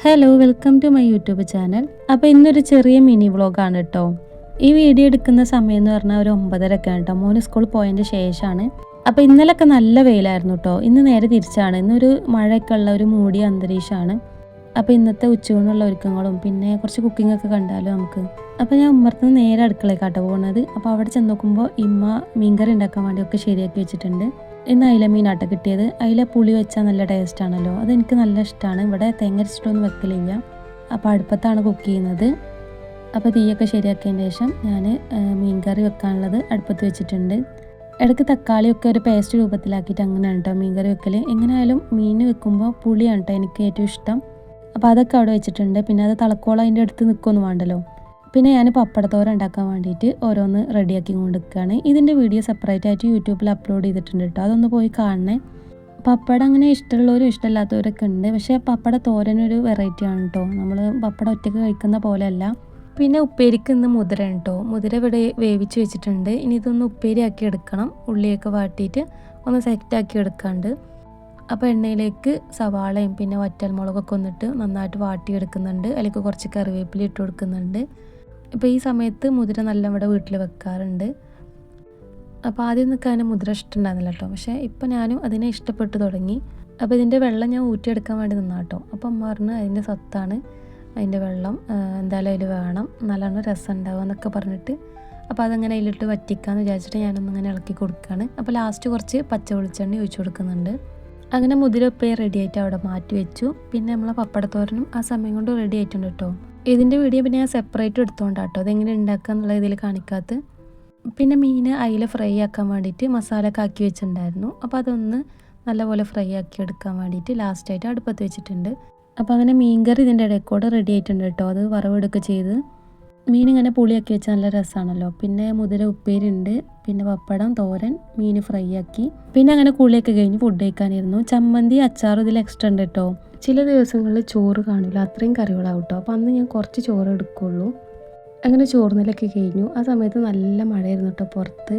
Hello, welcome to my YouTube channel. അപ്പോൾ ഇന്നൊരു ചെറിയ മിനി വ്ളോഗാണ് കേട്ടോ. ഈ വീഡിയോ എടുക്കുന്ന സമയം എന്ന് പറഞ്ഞാൽ ഒരു 9:30 കേട്ടോ. മോന് സ്കൂളിൽ പോയതിൻ്റെ ശേഷമാണ്. അപ്പോൾ ഇന്നലൊക്കെ നല്ല വെയിലായിരുന്നു കേട്ടോ. ഇന്ന് നേരെ തിരിച്ചാണ്. ഇന്നൊരു മഴയൊക്കെ ഉള്ള ഒരു മൂടിയ അന്തരീക്ഷമാണ്. അപ്പോൾ ഇന്നത്തെ ഉച്ചയൂണിനുള്ള ഒരുക്കങ്ങളും പിന്നെ കുറച്ച് കുക്കിംഗ് ഒക്കെ കണ്ടാലോ നമുക്ക്. അപ്പോൾ ഞാൻ ഉമ്മർത്തുനിന്ന് നേരെ അടുക്കളയിലേക്കാട്ടോ പോകുന്നത്. അപ്പോൾ അവിടെ ചെന്ന് നോക്കുമ്പോൾ ഇമ്മ മീൻകറി ഉണ്ടാക്കാൻ വേണ്ടിയൊക്കെ ശരിയാക്കി വെച്ചിട്ടുണ്ട്. ഇന്ന് അയില മീനാട്ടോ കിട്ടിയത്. അയില പുളി വെച്ചാൽ നല്ല ടേസ്റ്റ് ആണല്ലോ, അതെനിക്ക് നല്ല ഇഷ്ടമാണ്. ഇവിടെ തേങ്ങ അരച്ചിട്ടൊന്നും വെക്കലില്ല. അപ്പോൾ അടുപ്പത്താണ് കുക്ക് ചെയ്യുന്നത്. അപ്പോൾ തീയൊക്കെ ശരിയാക്കിയതിന് ശേഷം ഞാൻ മീൻകറി വെക്കാനുള്ളത് അടുപ്പത്ത് വെച്ചിട്ടുണ്ട്. ഇടയ്ക്ക് തക്കാളിയൊക്കെ ഒരു പേസ്റ്റ് രൂപത്തിലാക്കിയിട്ട് അങ്ങനെയാണ് കേട്ടോ മീൻകറി വെക്കൽ. എങ്ങനെയായാലും മീൻ വെക്കുമ്പോൾ പുളിയാണ് കേട്ടോ എനിക്ക് ഏറ്റവും ഇഷ്ടം. അപ്പോൾ അതൊക്കെ അവിടെ വെച്ചിട്ടുണ്ട്. പിന്നെ അത് തിളക്കോളം അതിൻ്റെ അടുത്ത് നിൽക്കൊന്നും വേണ്ടല്ലോ. പിന്നെ ഞാൻ പപ്പടത്തോരൻ ഉണ്ടാക്കാൻ വേണ്ടിയിട്ട് ഓരോന്ന് റെഡിയാക്കി കൊണ്ടിരിക്കുകയാണ്. ഇതിൻ്റെ വീഡിയോ സെപ്പറേറ്റ് ആയിട്ട് യൂട്യൂബിൽ അപ്ലോഡ് ചെയ്തിട്ടുണ്ട് കേട്ടോ, അതൊന്ന് പോയി കാണണേ. പപ്പടം അങ്ങനെ ഇഷ്ടമുള്ളവരും ഇഷ്ടമില്ലാത്തവരൊക്കെ ഉണ്ട്. പക്ഷേ പപ്പട തോരനൊരു വെറൈറ്റി ആണ് കേട്ടോ. നമ്മൾ പപ്പടം ഒറ്റയ്ക്ക് കഴിക്കുന്ന പോലെയല്ല. പിന്നെ ഉപ്പേരിക്ക് ഇന്ന് മുതിര കേട്ടോ. മുതിര ഇവിടെ വേവിച്ച് വെച്ചിട്ടുണ്ട്. ഇനി ഇതൊന്ന് ഉപ്പേരിയാക്കി എടുക്കണം. ഉള്ളിയൊക്കെ വാട്ടിയിട്ട് ഒന്ന് സെറ്റാക്കി എടുക്കാണ്ട്. അപ്പോൾ എണ്ണയിലേക്ക് സവാളയും പിന്നെ വറ്റൽമുളകൊക്കെ ഒന്നിട്ട് നന്നായിട്ട് വാട്ടിയെടുക്കുന്നുണ്ട്. അതിലേക്ക് കുറച്ച് കറിവേപ്പില ഇട്ട് കൊടുക്കുന്നുണ്ട്. ഇപ്പോൾ ഈ സമയത്ത് മുതിര നല്ല ഇവിടെ വീട്ടിൽ വെക്കാറുണ്ട്. അപ്പോൾ ആദ്യം നിൽക്കാൻ മുതിര ഇഷ്ടമുണ്ടായിരുന്നില്ല കേട്ടോ. പക്ഷേ ഇപ്പോൾ ഞാനും അതിനെ ഇഷ്ടപ്പെട്ടു തുടങ്ങി. അപ്പോൾ ഇതിൻ്റെ വെള്ളം ഞാൻ ഊറ്റിയെടുക്കാൻ വേണ്ടി നിന്നാട്ടോ. അപ്പം അമ്മ പറഞ്ഞ് അതിൻ്റെ സത്താണ്, അതിൻ്റെ വെള്ളം എന്തായാലും അതിൽ വേണം, നല്ലോണം രസം ഉണ്ടാവുക എന്നൊക്കെ പറഞ്ഞിട്ട്. അപ്പോൾ അതങ്ങനെ അതിലിട്ട് വറ്റിക്കാമെന്ന് വിചാരിച്ചിട്ട് ഞാനൊന്നിങ്ങനെ ഇളക്കി കൊടുക്കുകയാണ്. അപ്പോൾ ലാസ്റ്റ് കുറച്ച് പച്ച വെളിച്ചെണ്ണ ഒഴിച്ചു കൊടുക്കുന്നുണ്ട്. അങ്ങനെ മുതിര ഉപ്പേരി റെഡി ആയിട്ട് അവിടെ മാറ്റി വെച്ചു. പിന്നെ നമ്മളെ പപ്പടത്തോരനും ആ സമയം കൊണ്ട് റെഡി ആയിട്ടുണ്ട് കേട്ടോ. ഇതിൻ്റെ വീഡിയോ പിന്നെ ഞാൻ സെപ്പറേറ്റ് എടുത്തുകൊണ്ടാട്ടോ അതെങ്ങനെ ഉണ്ടാക്കുക എന്നുള്ള ഇതിൽ കാണിക്കാത്ത. പിന്നെ മീൻ അയില ഫ്രൈ ആക്കാൻ വേണ്ടിയിട്ട് മസാലയൊക്കെ ആക്കി വെച്ചിട്ടുണ്ടായിരുന്നു. അപ്പോൾ അതൊന്ന് നല്ലപോലെ ഫ്രൈ ആക്കി എടുക്കാൻ വേണ്ടിയിട്ട് ലാസ്റ്റായിട്ട് അടുപ്പത്ത് വെച്ചിട്ടുണ്ട്. അപ്പോൾ അങ്ങനെ മീൻകറി ഇതിൻ്റെ ഇടയ്ക്കൂടെ റെഡി ആയിട്ടുണ്ട് കേട്ടോ. അത് വറവെടുക്കുക ചെയ്ത് മീൻ ഇങ്ങനെ പുളിയാക്കി വെച്ചാൽ നല്ല രസമാണല്ലോ. പിന്നെ മുതിര ഉപ്പേരി ഉണ്ട്, പിന്നെ പപ്പടം തോരൻ, മീൻ ഫ്രൈ ആക്കി. പിന്നെ അങ്ങനെ കുളിയൊക്കെ കഴിഞ്ഞ് ഫുഡ് കഴിക്കാനിരുന്നു. ചമ്മന്തി അച്ചാറും ഇതിൽ എക്സ്ട്രാ ഉണ്ട് കേട്ടോ. ചില ദിവസങ്ങളിൽ ചോറ് കാണില്ല, അത്രയും കറികളാവും കേട്ടോ. അപ്പോൾ അന്ന് ഞാൻ കുറച്ച് ചോറ് എടുക്കുള്ളൂ. അങ്ങനെ ചോറിനലൊക്കെ കഴിഞ്ഞു. ആ സമയത്ത് നല്ല മഴയായിരുന്നു കേട്ടോ പുറത്ത്.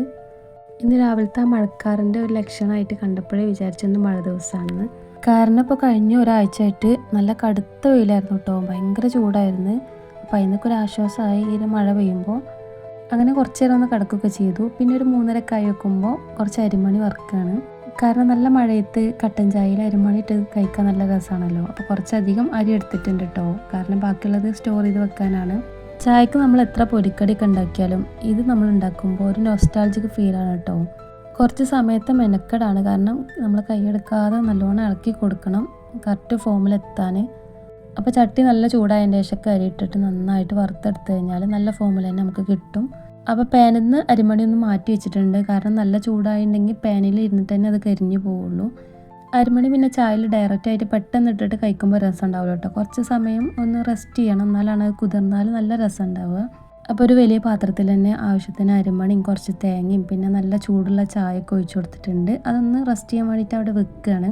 ഇന്ന് രാവിലത്തെ ആ മഴക്കാറിൻ്റെ ഒരു ലക്ഷണമായിട്ട് കണ്ടപ്പോഴേ വിചാരിച്ചെന്ന് മഴ ദിവസമാണെന്ന്. കാരണം ഇപ്പോൾ കഴിഞ്ഞ ഒരാഴ്ചയായിട്ട് നല്ല കടുത്ത വെയിലായിരുന്നു കേട്ടോ. ഭയങ്കര ചൂടായിരുന്നു. അപ്പോൾ അതിനൊക്കെ ഒരു ആശ്വാസമായി ഈ മഴ പെയ്യുമ്പോൾ. അങ്ങനെ കുറച്ച് നേരം ഒന്ന് കിടക്കുകയൊക്കെ ചെയ്തു. പിന്നെ ഒരു 3:30 ആയി വെക്കുമ്പോൾ കുറച്ച് അരിമണി വറുക്കുകയാണ്. കാരണം നല്ല മഴയത്ത് കട്ടൻ ചായയിൽ അരിമണി ഇട്ട് കഴിക്കാൻ നല്ല രസമാണല്ലോ. അപ്പോൾ കുറച്ചധികം അരി എടുത്തിട്ടുണ്ട് കേട്ടോ. കാരണം ബാക്കിയുള്ളത് സ്റ്റോർ ചെയ്ത് വെക്കാനാണ്. ചായക്ക് നമ്മൾ എത്ര പൊരിക്കടിയൊക്കെ ഉണ്ടാക്കിയാലും ഇത് നമ്മൾ ഉണ്ടാക്കുമ്പോൾ ഒരു നൊസ്റ്റാൾജിക് ഫീലാണ് കേട്ടോ. കുറച്ച് സമയത്ത് മെനക്കെടാണ്. കാരണം നമ്മൾ കൈയെടുക്കാതെ നല്ലോണം ഇളക്കി കൊടുക്കണം കറക്റ്റ് ഫോമിലെത്താൻ. അപ്പോൾ ചട്ടി നല്ല ചൂടായതിൻ്റെ ശേഷം അരി ഇട്ടിട്ട് നന്നായിട്ട് വറുത്തെടുത്ത് കഴിഞ്ഞാൽ നല്ല ഫോമിൽ തന്നെ നമുക്ക് കിട്ടും. അപ്പോൾ പാനിൽ നിന്ന് അരിമണി ഒന്ന് മാറ്റി വെച്ചിട്ടുണ്ട്. കാരണം നല്ല ചൂടായിട്ടുണ്ടെങ്കിൽ പാനിൽ ഇരുന്നിട്ട് തന്നെ അത് കരിഞ്ഞു പോവുള്ളൂ. അരിമണി പിന്നെ ചായയിൽ ഡയറക്റ്റായിട്ട് പെട്ടെന്ന് ഇട്ടിട്ട് കഴിക്കുമ്പോൾ രസം ഉണ്ടാവില്ല കേട്ടോ. കുറച്ച് സമയം ഒന്ന് റെസ്റ്റ് ചെയ്യണം, എന്നാലാണ് അത് കുതിർന്നാൽ നല്ല രസം ഉണ്ടാവുക. അപ്പോൾ ഒരു വലിയ പാത്രത്തിൽ തന്നെ ആവശ്യത്തിന് അരിമണിയും കുറച്ച് തേങ്ങയും പിന്നെ നല്ല ചൂടുള്ള ചായയൊക്കെ ഒഴിച്ചു കൊടുത്തിട്ടുണ്ട്. അതൊന്ന് റെസ്റ്റ് ചെയ്യാൻ വേണ്ടിയിട്ട് അവിടെ വെക്കുകയാണ്.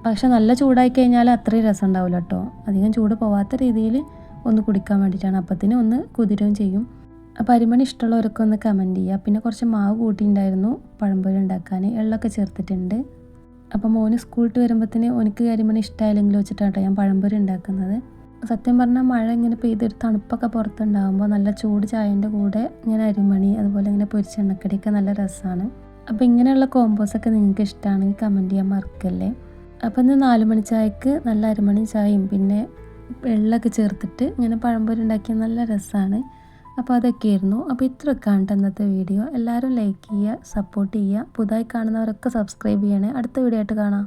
പക്ഷെ നല്ല ചൂടായി കഴിഞ്ഞാൽ അത്രയും രസം ഉണ്ടാവില്ല കേട്ടോ. അധികം ചൂട് പോവാത്ത രീതിയിൽ ഒന്ന് കുടിക്കാൻ വേണ്ടിയിട്ടാണ്. അപ്പത്തിന് ഒന്ന് കുതിരുകയും ചെയ്യും. അപ്പോൾ അരിമണി ഇഷ്ടമുള്ളവരൊക്കെ ഒന്ന് കമൻറ്റ് ചെയ്യുക. പിന്നെ കുറച്ച് മാവ് കൂട്ടിയിട്ടുണ്ടായിരുന്നു പഴംപൊരി ഉണ്ടാക്കാൻ, എള്ളൊക്കെ ചേർത്തിട്ടുണ്ട്. അപ്പോൾ മോന് സ്കൂളിട്ട് വരുമ്പോഴത്തേന് എനിക്ക് അരിമണി ഇഷ്ടമായില്ലെങ്കിലും വെച്ചിട്ടാട്ടോ ഞാൻ പഴംപൊരി ഉണ്ടാക്കുന്നത്. സത്യം പറഞ്ഞാൽ മഴ ഇങ്ങനെ പെയ്തൊരു തണുപ്പൊക്കെ പുറത്തുണ്ടാകുമ്പോൾ നല്ല ചൂട് ചായൻ്റെ കൂടെ ഇങ്ങനെ അരിമണി അതുപോലെ ഇങ്ങനെ പൊരിച്ച എണ്ണക്കടിയൊക്കെ നല്ല രസമാണ്. അപ്പോൾ ഇങ്ങനെയുള്ള കോമ്പോസൊക്കെ നിങ്ങൾക്ക് ഇഷ്ടമാണെങ്കിൽ കമൻറ്റ് ചെയ്യാൻ മറക്കല്ലേ. അപ്പോൾ ഇന്ന് 4 മണി ചായക്ക് നല്ല അരിമണി ചായയും പിന്നെ വെള്ളമൊക്കെ ചേർത്തിട്ട് ഇങ്ങനെ പഴംപൊരി ഉണ്ടാക്കിയാൽ നല്ല രസമാണ്. അപ്പോൾ അതൊക്കെയായിരുന്നു. അപ്പോൾ ഇത്രയൊക്കെയാണ് ഇന്നത്തെ വീഡിയോ. എല്ലാവരും ലൈക്ക് ചെയ്യുക, സപ്പോർട്ട് ചെയ്യുക. പുതുതായി കാണുന്നവരൊക്കെ സബ്സ്ക്രൈബ് ചെയ്യണേ. അടുത്ത വീഡിയോ ആയിട്ട് കാണാം.